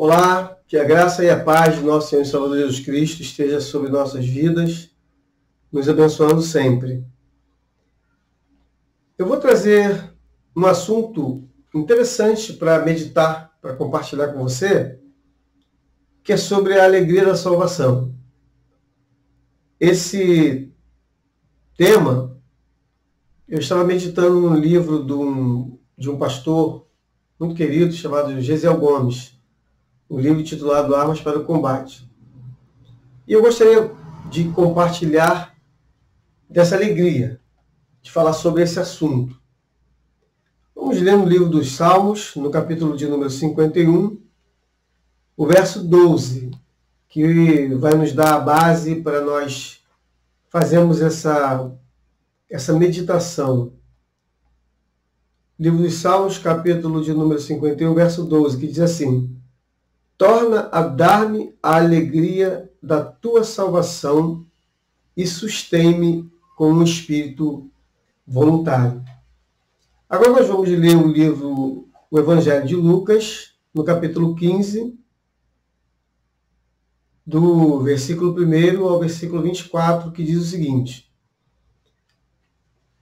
Olá, que a graça e a paz de nosso Senhor e Salvador Jesus Cristo esteja sobre nossas vidas, nos abençoando sempre. Eu vou trazer um assunto interessante para meditar, para compartilhar com você, que é sobre a alegria da salvação. Esse tema, eu estava meditando num livro de um pastor muito querido, chamado Gesiel Gomes, um livro titulado Armas para o Combate. E eu gostaria de compartilhar dessa alegria, de falar sobre esse assunto. Vamos ler no livro dos Salmos, no capítulo de número 51, o verso 12, que vai nos dar a base para nós fazermos essa meditação. Livro dos Salmos, capítulo de número 51, verso 12, que diz assim: torna a dar-me a alegria da tua salvação e sustém-me com um espírito voluntário. Agora nós vamos ler o Evangelho de Lucas, no capítulo 15, do versículo 1 ao versículo 24, que diz o seguinte.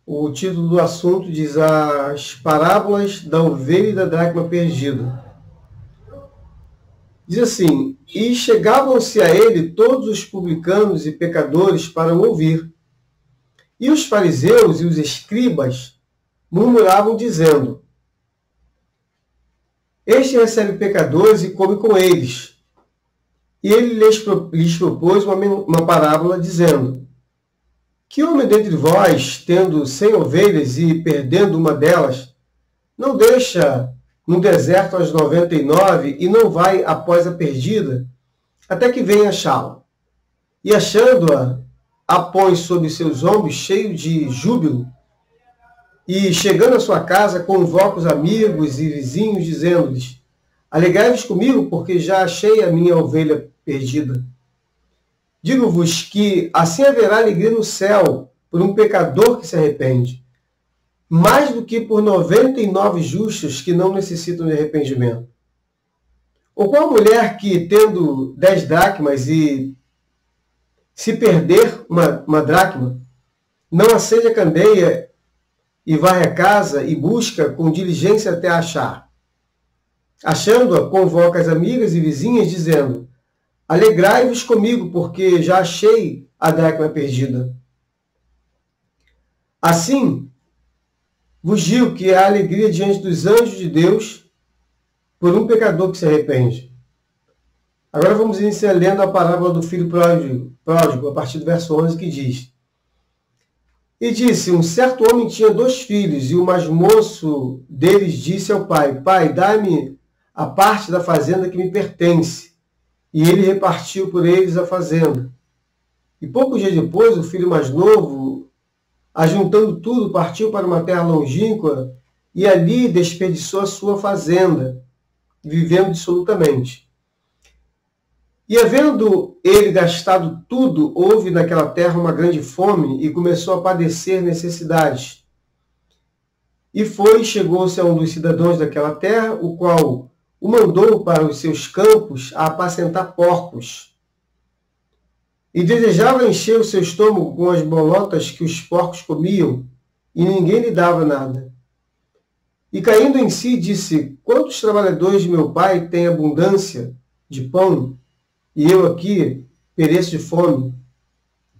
O título do assunto diz as parábolas da ovelha e da dracma perdida. Diz assim: e chegavam-se a ele todos os publicanos e pecadores para o ouvir. E os fariseus e os escribas murmuravam, dizendo: este recebe pecadores e come com eles. E ele lhes propôs uma parábola, dizendo: que homem dentre vós, tendo 100 ovelhas e perdendo uma delas, não deixa no deserto as 99 e não vai após a perdida, até que venha achá-la? E achando-a, a põe sobre seus ombros, cheio de júbilo, e chegando à sua casa, convoca os amigos e vizinhos, dizendo-lhes: alegrai-vos comigo, porque já achei a minha ovelha perdida. Digo-vos que assim haverá alegria no céu por um pecador que se arrepende, mais do que por 99 justos que não necessitam de arrependimento. Ou qual mulher que, tendo 10 dracmas e se perder uma dracma, não acende a candeia e varre a casa e busca com diligência até achar? Achando-a, convoca as amigas e vizinhas, dizendo: alegrai-vos comigo, porque já achei a dracma perdida. Assim, vos digo que há alegria diante dos anjos de Deus por um pecador que se arrepende. Agora vamos iniciar lendo a parábola do filho pródigo, a partir do verso 11, que diz: e disse: um certo homem tinha 2 filhos, e o mais moço deles disse ao pai: pai, dá-me a parte da fazenda que me pertence. E ele repartiu por eles a fazenda. E poucos dias depois, o filho mais novo, ajuntando tudo, partiu para uma terra longínqua e ali desperdiçou a sua fazenda, vivendo dissolutamente. E havendo ele gastado tudo, houve naquela terra uma grande fome e começou a padecer necessidades. E chegou-se a um dos cidadãos daquela terra, o qual o mandou para os seus campos a apacentar porcos. E desejava encher o seu estômago com as bolotas que os porcos comiam, e ninguém lhe dava nada. E caindo em si, disse: quantos trabalhadores de meu pai têm abundância de pão, e eu aqui pereço de fome?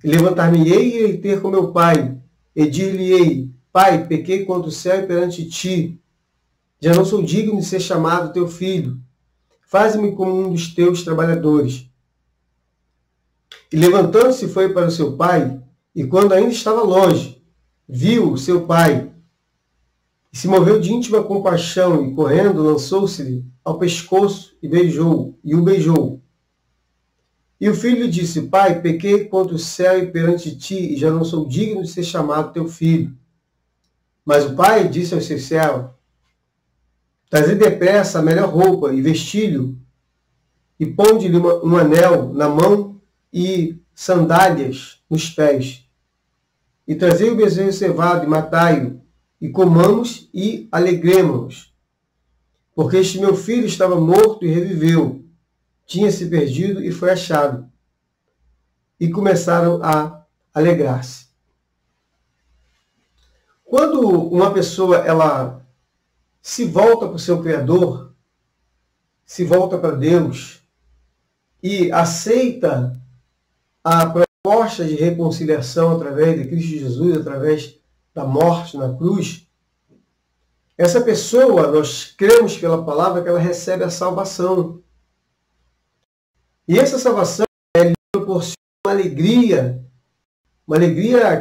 Levantar-me-ei e ter com meu pai, e dir-lhe-ei: pai, pequei contra o céu e perante ti, já não sou digno de ser chamado teu filho. Faze-me como um dos teus trabalhadores. E levantando-se foi para o seu pai, e quando ainda estava longe, viu seu pai, e se moveu de íntima compaixão, e correndo lançou-se-lhe ao pescoço e o beijou. E o filho lhe disse: pai, pequei contra o céu e perante ti, e já não sou digno de ser chamado teu filho. Mas o pai disse aos seus servos: trazei depressa a melhor roupa e vestilho, e ponde-lhe um anel na mão e sandálias nos pés. E trazei o bezerro cevado e matai-o, e comamos e alegremo-nos. Porque este meu filho estava morto e reviveu, tinha se perdido e foi achado. E começaram a alegrar-se. Quando uma pessoa ela se volta para o seu Criador, se volta para Deus e aceita a proposta de reconciliação através de Cristo Jesus, através da morte na cruz, essa pessoa, nós cremos pela palavra que ela recebe a salvação. E essa salvação lhe proporciona uma alegria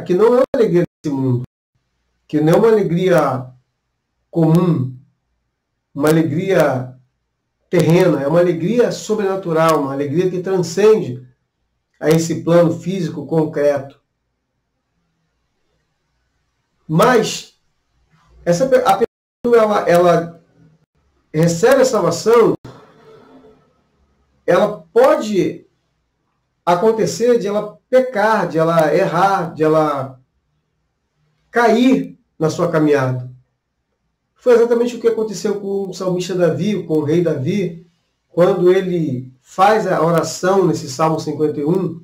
que não é uma alegria desse mundo, que não é uma alegria comum, uma alegria terrena, é uma alegria sobrenatural, uma alegria que transcende a esse plano físico concreto. Mas a pessoa ela recebe a salvação, ela pode acontecer de ela pecar, de ela errar, de ela cair na sua caminhada. Foi exatamente o que aconteceu com o salmista Davi, com o rei Davi, quando ele faz a oração nesse Salmo 51,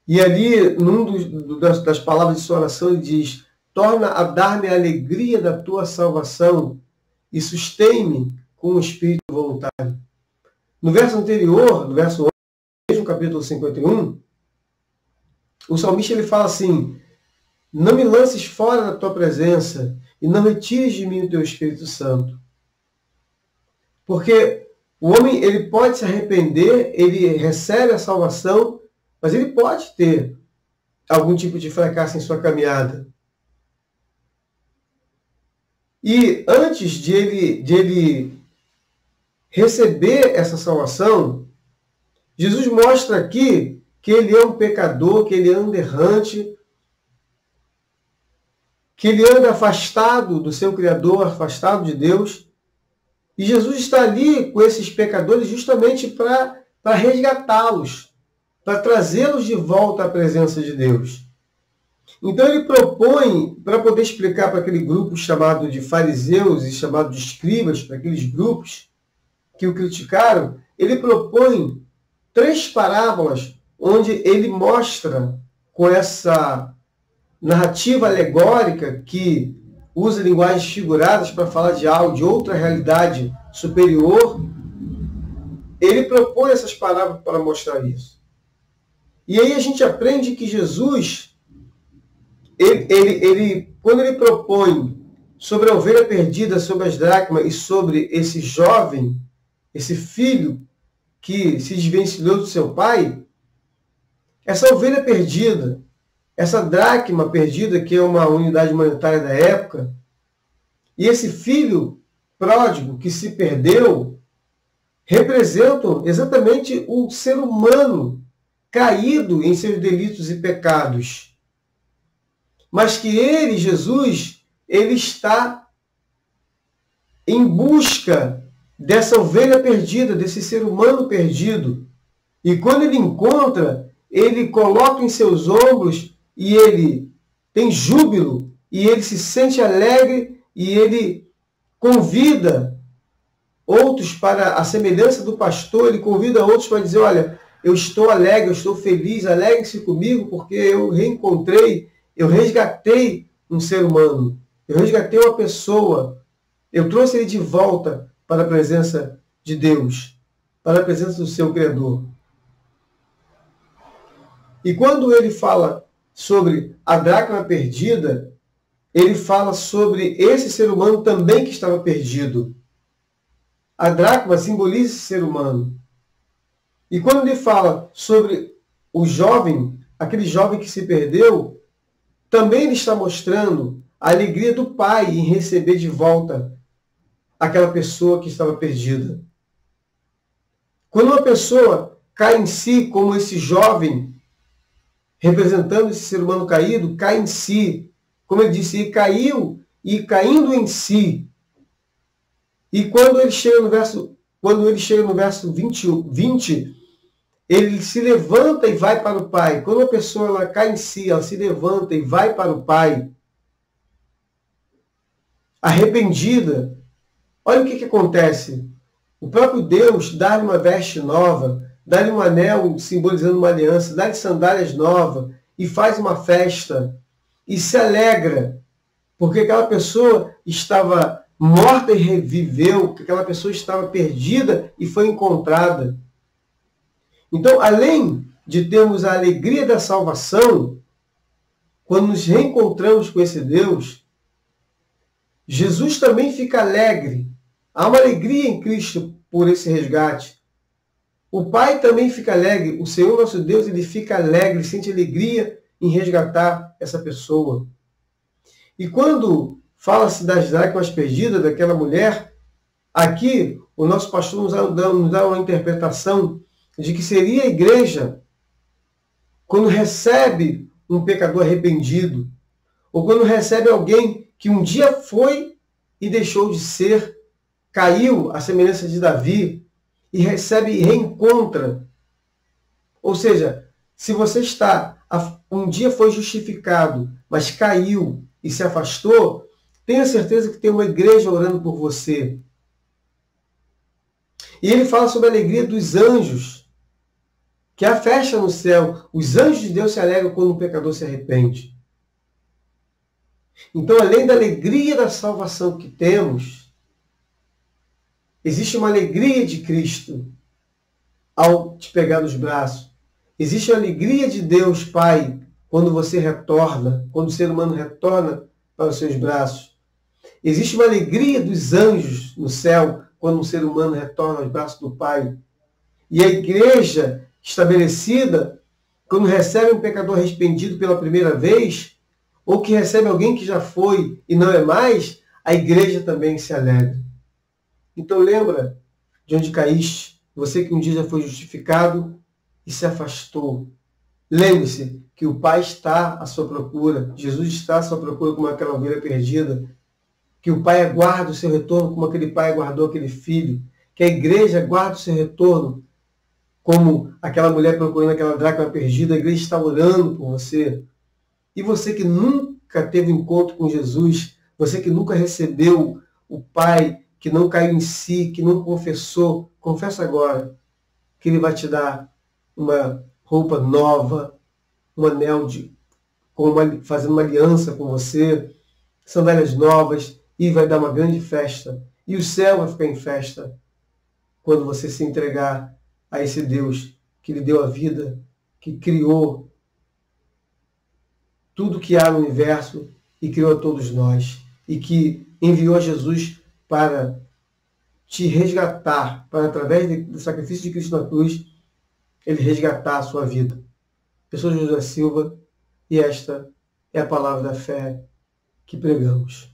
e ali, das palavras de sua oração, ele diz: torna a dar-me a alegria da tua salvação e sustém-me com o espírito voluntário. No verso anterior, no verso 11, mesmo capítulo 51, o salmista ele fala assim: não me lances fora da tua presença e não retires de mim o teu Espírito Santo. Porque o homem ele pode se arrepender, ele recebe a salvação, mas ele pode ter algum tipo de fracasso em sua caminhada. E antes de ele receber essa salvação, Jesus mostra aqui que ele é um pecador, que ele anda errante, que ele anda afastado do seu Criador, afastado de Deus. E Jesus está ali com esses pecadores justamente para resgatá-los, para trazê-los de volta à presença de Deus. Então ele propõe, para poder explicar para aquele grupo chamado de fariseus e chamado de escribas, para aqueles grupos que o criticaram, ele propõe 3 parábolas onde ele mostra, com essa narrativa alegórica que usa linguagens figuradas para falar de algo, de outra realidade superior, ele propõe essas parábolas para mostrar isso. E aí a gente aprende que Jesus, quando ele propõe sobre a ovelha perdida, sobre as dracmas e sobre esse jovem, esse filho que se desvencilhou do seu pai, essa ovelha perdida, essa dracma perdida, que é uma unidade monetária da época, e esse filho pródigo que se perdeu, representam exatamente o ser humano caído em seus delitos e pecados. Mas que ele, Jesus, ele está em busca dessa ovelha perdida, desse ser humano perdido. E quando ele encontra, ele coloca em seus ombros e ele tem júbilo, e ele se sente alegre, e ele convida outros para a semelhança do pastor, ele convida outros para dizer: olha, eu estou alegre, eu estou feliz, alegre-se comigo, porque eu reencontrei, eu resgatei um ser humano, eu resgatei uma pessoa, eu trouxe ele de volta para a presença de Deus, para a presença do seu Criador. E quando ele fala sobre a dracma perdida, ele fala sobre esse ser humano também que estava perdido. A dracma simboliza esse ser humano. E quando ele fala sobre o jovem, aquele jovem que se perdeu, também ele está mostrando a alegria do pai em receber de volta aquela pessoa que estava perdida. Quando uma pessoa cai em si, como esse jovem, representando esse ser humano caído, cai em si, como ele disse, e caiu, e caindo em si. E quando ele chega no verso 20, ele se levanta e vai para o Pai. Quando a pessoa ela cai em si, ela se levanta e vai para o Pai, arrependida, olha o que acontece. O próprio Deus dá-lhe uma veste nova, dá-lhe um anel simbolizando uma aliança, dá-lhe sandálias novas e faz uma festa e se alegra, porque aquela pessoa estava morta e reviveu, porque aquela pessoa estava perdida e foi encontrada. Então, além de termos a alegria da salvação, quando nos reencontramos com esse Deus, Jesus também fica alegre. Há uma alegria em Cristo por esse resgate. O Pai também fica alegre. O Senhor nosso Deus, ele fica alegre, sente alegria em resgatar essa pessoa. E quando fala-se das dracmas perdidas, daquela mulher, aqui o nosso pastor nos dá uma interpretação de que seria a igreja quando recebe um pecador arrependido, ou quando recebe alguém que um dia foi e deixou de ser, caiu à semelhança de Davi, e recebe e reencontra. Ou seja, se você um dia foi justificado, mas caiu e se afastou, tenha certeza que tem uma igreja orando por você. E ele fala sobre a alegria dos anjos, que há festa no céu. Os anjos de Deus se alegram quando um pecador se arrepende. Então, além da alegria da salvação que temos, existe uma alegria de Cristo ao te pegar nos braços. Existe a alegria de Deus, Pai, quando você retorna, quando o ser humano retorna para os seus braços. Existe uma alegria dos anjos no céu, quando um ser humano retorna aos braços do Pai. E a igreja estabelecida, quando recebe um pecador arrependido pela primeira vez, ou que recebe alguém que já foi e não é mais, a igreja também se alegra. Então lembra de onde caíste, você que um dia já foi justificado e se afastou. Lembre-se que o Pai está à sua procura, Jesus está à sua procura como aquela ovelha perdida, que o Pai aguarda o seu retorno como aquele pai aguardou aquele filho, que a igreja aguarda o seu retorno como aquela mulher procurando aquela dracma perdida. A igreja está orando por você. E você que nunca teve encontro com Jesus, você que nunca recebeu o Pai, que não caiu em si, que não confessou, confessa agora que Ele vai te dar uma roupa nova, um anel fazendo uma aliança com você, sandálias novas, e vai dar uma grande festa. E o céu vai ficar em festa quando você se entregar a esse Deus que lhe deu a vida, que criou tudo que há no universo e criou a todos nós, e que enviou a Jesus para te resgatar, para através do sacrifício de Cristo na cruz, Ele resgatar a sua vida. Eu sou José Silva e esta é a palavra da fé que pregamos.